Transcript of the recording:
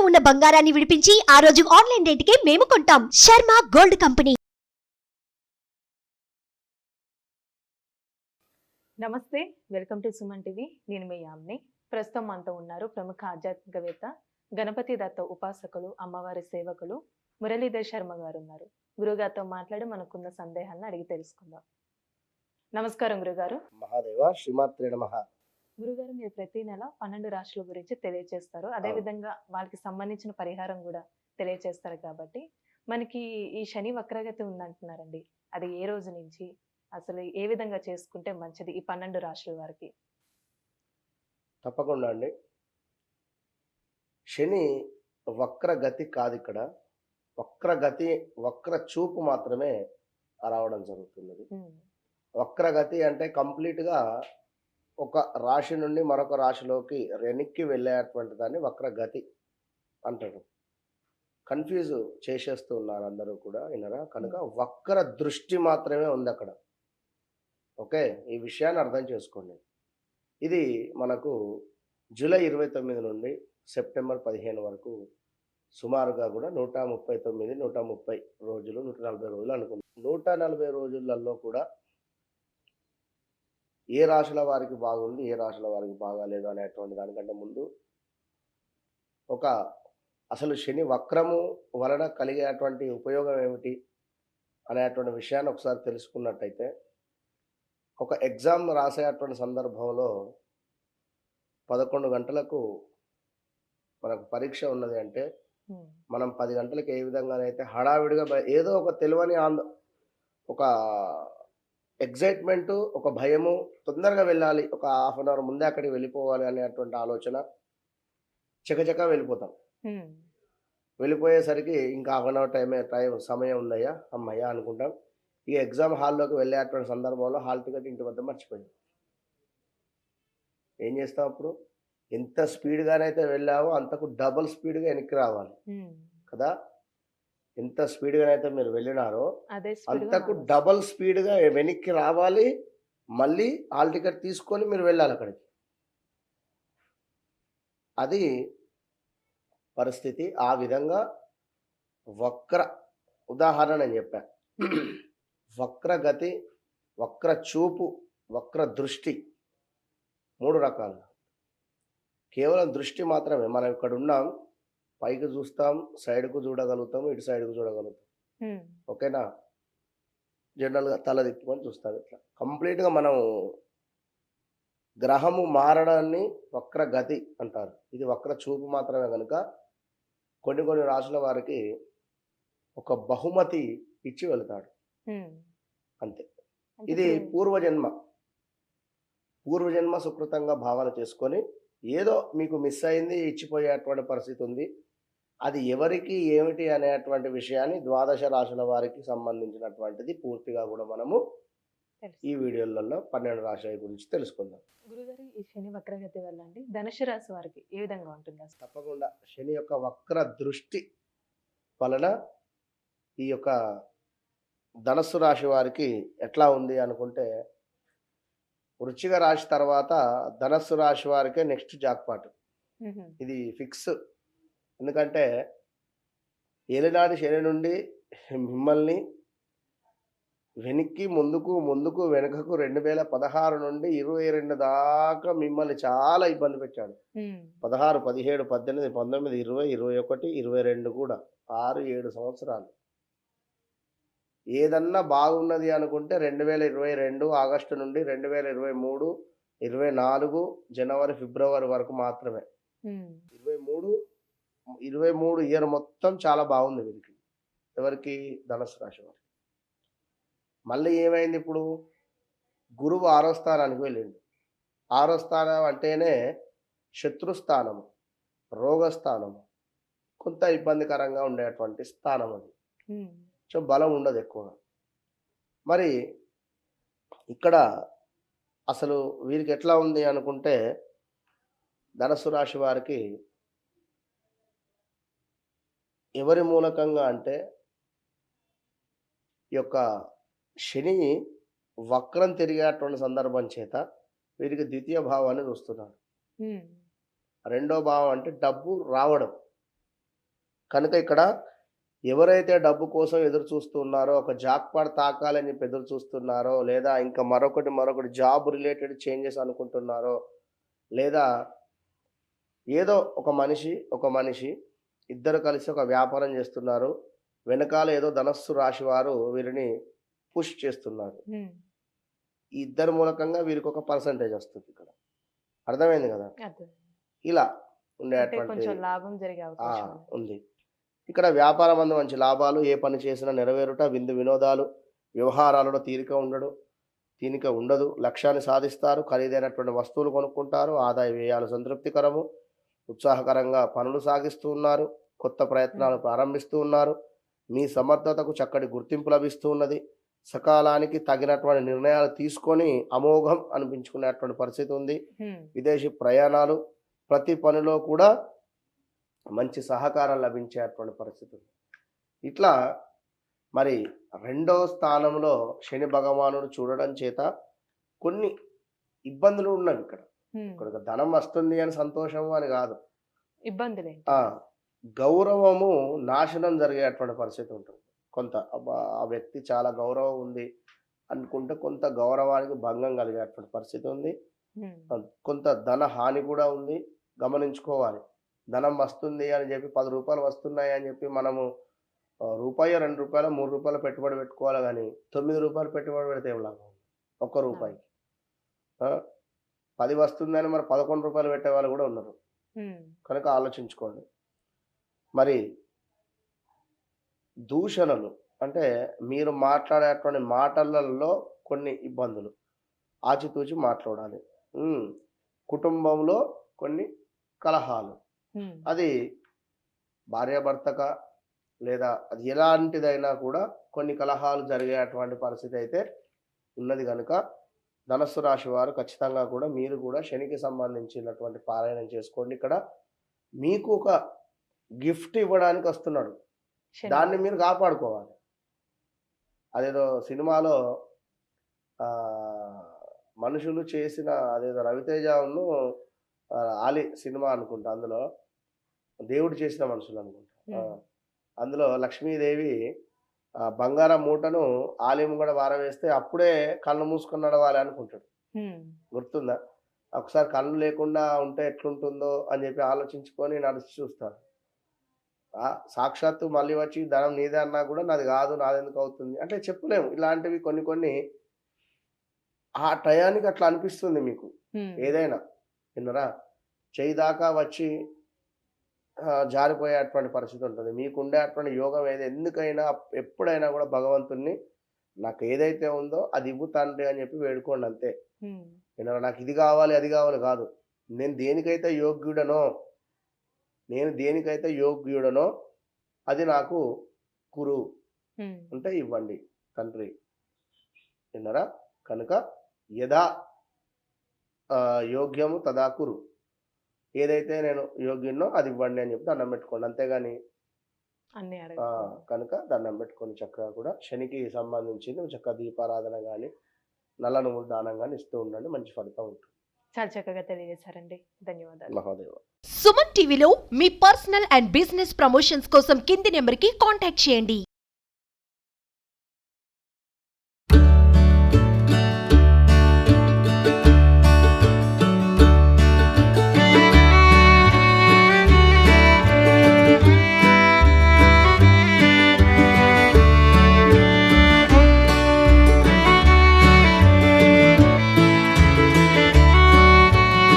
ఉన్న బంగారాన్ని విడిపించి ఆ రోజు ఆన్లైన్ రేటుకే మేము కొంటాం. Sharma gold company. నమస్తే, వెల్కమ్ టు సుమన్ టీవీ. నేను మీ యామ్ని. ప్రస్తుతం మనతో ఉన్నారు ప్రముఖ ఆధ్యాత్మికవేత్త, గణపతి దత్త ఉపాసకులు, అమ్మవారి సేవకులు మురళీధర్ శర్మ గారు ఉన్నారు. గురుగారితో మాట్లాడి మనకున్న సందేహాలను అడిగి తెలుసుకుందాం. నమస్కారం గురుగారు. మహాదేవ శ్రీమాత్రే నమః. గురుగారు, మీరు ప్రతి నెల 12 రాశుల గురించి తెలియజేస్తారు. అదే విధంగా వాళ్ళకి సంబంధించిన పరిహారం కూడా తెలియజేస్తారు. కాబట్టి మనకి ఈ శని వక్రగతి ఉందంటున్నారండి, అది ఏ రోజు నుంచి, అసలు ఏ విధంగా చేసుకుంటే మంచిది ఈ 12 రాశుల వారికి? తప్పకుండా అండి. శని వక్రగతి కాదు, ఇక్కడ వక్రగతి, వక్ర చూపు మాత్రమే రావడం జరుగుతున్నది. వక్రగతి అంటే కంప్లీట్గా ఒక రాశి నుండి మరొక రాశిలోకి వెనక్కి వెళ్ళేటువంటి దాన్ని వక్రగతి అంటారు. కన్ఫ్యూజ్ చేసేస్తూ ఉన్నారు అందరూ కూడా, వినరా? కనుక వక్ర దృష్టి మాత్రమే ఉంది అక్కడ. ఓకే, ఈ విషయాన్ని అర్థం చేసుకోండి. ఇది మనకు జూలై 29 నుండి సెప్టెంబర్ 15 వరకు సుమారుగా కూడా 139, 130 రోజులు, 140 రోజులు అనుకుంటాం. 140 రోజులలో కూడా ఏ రాశుల వారికి బాగుంది, ఏ రాశుల వారికి బాగాలేదు అనేటువంటి దానికంటే ముందు అసలు శని వక్రము వలన కలిగేటువంటి ఉపయోగం ఏమిటి అనేటువంటి విషయాన్ని ఒకసారి తెలుసుకున్నట్టయితే, ఒక ఎగ్జామ్ రాసేటువంటి సందర్భంలో 11 గంటలకు మనకు పరీక్ష ఉన్నది అంటే, మనం 10 గంటలకు ఏ విధంగానైతే హడావిడిగా ఏదో ఒక తెలియని ఒక ఎగ్జైట్మెంటు, ఒక భయము, తొందరగా వెళ్ళాలి, ఒక హాఫ్ అన్ అవర్ ముందే అక్కడికి వెళ్ళిపోవాలి అనేటువంటి ఆలోచన, చకచకా వెళ్ళిపోతాం. వెళ్ళిపోయేసరికి ఇంకా హాఫ్ అన్ అవర్ సమయం ఉందయ్యా, అమ్మయ్యా అనుకుంటాం. ఈ ఎగ్జామ్ హాల్లోకి వెళ్ళేటువంటి సందర్భంలో హాల్ టికెట్ ఇంటి వద్ద మర్చిపోయింది. ఏం చేస్తాం అప్పుడు? ఎంత స్పీడ్గానైతే వెళ్ళావో అంతకు డబుల్ స్పీడ్గా వెనక్కి రావాలి కదా. ఎంత స్పీడ్గానైతే మీరు వెళ్ళినారో అంతకు డబుల్ స్పీడ్గా వెనక్కి రావాలి. మళ్ళీ హాల్ టికెట్ తీసుకొని మీరు వెళ్ళాలి అక్కడికి. అది పరిస్థితి. ఆ విధంగా వక్ర ఉదాహరణ నేను చెప్పా. వక్రగతి, వక్ర చూపు, వక్ర దృష్టి 3 రకాలు. కేవలం దృష్టి మాత్రమే. మనం ఇక్కడ ఉన్నాం, పైకి చూస్తాం, సైడ్కు చూడగలుగుతాం, ఇటు సైడ్కు చూడగలుగుతాం. ఓకేనా? జనరల్గా తల తిప్పుకొని చూస్తాం. ఇట్లా కంప్లీట్గా మనం గ్రహము మారడాన్ని వక్రగతి అంటారు. ఇది వక్ర చూపు మాత్రమే. కనుక కొన్ని రాశుల వారికి ఒక బహుమతి ఇచ్చి వెళతాడు, అంతే. ఇది పూర్వజన్మ సుకృతంగా భావన చేసుకొని ఏదో మీకు మిస్ అయింది, ఇచ్చిపోయేటువంటి పరిస్థితి ఉంది. అది ఎవరికి ఏమిటి అనేటువంటి విషయాన్ని ద్వాదశ రాశుల వారికి సంబంధించినటువంటిది పూర్తిగా కూడా మనము ఈ వీడియోలలో 12 రాశుల గురించి తెలుసుకుందాం. గురుగారు, ఈ శని వక్రగతి వల్ల అండి ధనుసు రాశి వారికి ఏ విధంగా ఉంటుంది? తప్పకుండా శని యొక్క వక్ర దృష్టి వలన ఈ యొక్క ధనుస్సు రాశి వారికి ఎట్లా ఉంది అనుకుంటే, వృశ్చిక రాశి తర్వాత ధనస్సు రాశి వారికే నెక్స్ట్ జాక్పాట్. ఇది ఫిక్స్. ఎందుకంటే ఏలినాటి శని నుండి మిమ్మల్ని వెనక్కి ముందుకు వెనుకకు 2016 నుండి 22 దాకా మిమ్మల్ని చాలా ఇబ్బంది పెట్టాడు. 16, 17, 18, 19, 20, 21, 22 కూడా 6-7 సంవత్సరాలు. ఏదన్నా బాగున్నది అనుకుంటే 2022 ఆగస్టు నుండి 2023, 24 జనవరి, ఫిబ్రవరి వరకు మాత్రమే. 23 ఇయర్ మొత్తం చాలా బాగుంది వీరికి. ఎవరికి? ధనుసు రాశి వారికి. మళ్ళీ ఏమైంది? ఇప్పుడు గురువు 6వ స్థానానికి వెళ్ళిండు. 6వ స్థానం అంటేనే శత్రుస్థానము, రోగస్థానము, కొంత ఇబ్బందికరంగా ఉండేటువంటి స్థానం అది. సో బలం ఉండదు ఎక్కువగా. మరి ఇక్కడ అసలు వీరికి ఎట్లా ఉంది అనుకుంటే, ధనుసు రాశి వారికి ఎవరి మూలకంగా అంటే, ఈ యొక్క శని వక్రం తిరిగేటువంటి సందర్భం చేత వీరికి ద్వితీయ భావాన్ని చూస్తున్నారు. రెండో భావం అంటే డబ్బు రావడం. కనుక ఇక్కడ ఎవరైతే డబ్బు కోసం ఎదురు చూస్తున్నారో, ఒక జాక్పాట్ తాకాలని చెప్పి ఎదురు చూస్తున్నారో, లేదా ఇంకా మరొకటి జాబ్ రిలేటెడ్ చేంజెస్ అనుకుంటున్నారో, లేదా ఏదో ఒక మనిషి ఇద్దరు కలిసి ఒక వ్యాపారం చేస్తున్నారు. వెనకాల ఏదో ధనస్సు రాశి వారు వీరిని పుష్ చేస్తున్నారు. ఈ ఇద్దరు మూలకంగా వీరికి ఒక పర్సంటేజ్ వస్తుంది ఇక్కడ. అర్థమైంది కదా? ఇలా ఉండేటువంటి కొంచెం లాభం జరిగే అవకాశం ఉంది. ఉంది. ఇక్కడ వ్యాపారం అందు మంచి లాభాలు, ఏ పని చేసినా నెరవేరుట, విందు వినోదాలు, వ్యవహారాలలో తీరిక ఉండదు, లక్ష్యాన్ని సాధిస్తారు, ఖరీదైనటువంటి వస్తువులు కొనుక్కుంటారు, ఆదాయ వ్యయాలు సంతృప్తికరము, ఉత్సాహకరంగా పనులు సాగిస్తూ ఉన్నారు, కొత్త ప్రయత్నాలు ప్రారంభిస్తూ ఉన్నారు, మీ సమర్థతకు చక్కటి గుర్తింపు లభిస్తూ ఉన్నది, సకాలానికి తగినటువంటి నిర్ణయాలు తీసుకొని అమోఘం అనిపించుకునేటువంటి పరిస్థితి ఉంది. విదేశీ ప్రయాణాలు, ప్రతి పనిలో కూడా మంచి సహకారం లభించేటువంటి పరిస్థితి ఉంది. ఇట్లా మరి 2వ స్థానంలో శని భగవానుడు చూడడం చేత కొన్ని ఇబ్బందులు ఉన్నవి ఇక్కడ. ఇక్కడ ధనం వస్తుంది అని సంతోషము అని కాదు, ఇబ్బందులే. గౌరవము నాశనం జరిగేటువంటి పరిస్థితి ఉంటుంది. కొంత ఆ వ్యక్తి చాలా గౌరవం ఉంది అనుకుంటే కొంత గౌరవానికి భంగం కలిగేటువంటి పరిస్థితి ఉంది. కొంత ధన హాని కూడా ఉంది, గమనించుకోవాలి. ధనం వస్తుంది అని చెప్పి 10 రూపాయలు వస్తున్నాయి అని చెప్పి మనము రూపాయి, 2 రూపాయలు, 3 రూపాయలు పెట్టుబడి పెట్టుకోవాలి. కానీ 9 రూపాయలు పెట్టుబడి పెడితే ఏం లాభం? 1 రూపాయికి 10 వస్తుందని మరి 11 రూపాయలు పెట్టే వాళ్ళు కూడా ఉన్నారు. కనుక ఆలోచించుకోండి. మరి దూషణలు అంటే మీరు మాట్లాడేటువంటి మాటలలో కొన్ని ఇబ్బందులు, ఆచితూచి మాట్లాడాలి. కుటుంబంలో కొన్ని కలహాలు, అది భార్యాభర్తక లేదా అది ఎలాంటిదైనా కూడా కొన్ని కలహాలు జరిగేటువంటి పరిస్థితి అయితే ఉన్నది. కనుక ధనస్సు రాశి వారు ఖచ్చితంగా కూడా మీరు కూడా శనికి సంబంధించినటువంటి పారాయణం చేసుకోండి. ఇక్కడ మీకు ఒక గిఫ్ట్ ఇవ్వడానికి వస్తున్నాడు, దాన్ని మీరు కాపాడుకోవాలి. అదేదో సినిమాలో మనుషులు చేసిన అదేదో రవితేజను ఆలి సినిమా అనుకుంటా, అందులో దేవుడు చేసిన మనుషులు అనుకుంటా, అందులో లక్ష్మీదేవి బంగారం మూటను ఆలయం కూడా వారవేస్తే అప్పుడే కళ్ళు మూసుకొని నడవాలి అనుకుంటాడు. గుర్తుందా? ఒకసారి కళ్ళు లేకుండా ఉంటే ఎట్లుంటుందో అని చెప్పి ఆలోచించుకొని నడిచి చూస్తాడు. సాక్షాత్తు మళ్ళీ వచ్చి ధనం నీదే అన్నా కూడా నాది కాదు, నాది ఎందుకు అవుతుంది అంటే చెప్పలేము. ఇలాంటివి కొన్ని ఆ టయానికి అట్లా అనిపిస్తుంది మీకు. ఏదైనా విన్నరా, చేయి దాకా వచ్చి జారిపోయేటువంటి పరిస్థితి ఉంటుంది. మీకు ఉండేటువంటి యోగం ఎందుకైనా ఎప్పుడైనా కూడా భగవంతుణ్ణి నాకు ఏదైతే ఉందో అది ఇవ్వు తండ్రి అని చెప్పి వేడుకోండి, అంతే. విన్నరా, నాకు ఇది కావాలి అది కావాలి కాదు, నేను దేనికైతే యోగ్యుడనో అది నాకు కురు అంటే ఇవ్వండి తండ్రి. విన్నరా? కనుక యథా యోగ్యము తదా కురు, ఏదైతే నేను యోగ్యున్నో అది ఇవ్వండి అని చెప్పి దండం పెట్టుకోండి, అంతేగాని కనుక దండం పెట్టుకొని చక్కగా కూడా శనికి సంబంధించింది చక్కగా దీపారాధన కానీ నల్ల నువ్వులు దానం కానీ ఇస్తూ ఉండండి, మంచి ఫలితం ఉంటుంది. చాలా చక్కగా తెలియజేశారండి, ధన్యవాదాలు. మహాదేవ. సుమన్ టీవీలో మీ పర్సనల్ అండ్ బిజినెస్ ప్రమోషన్స్ కోసం కింది నెంబర్కి కాంటాక్ట్ చేయండి.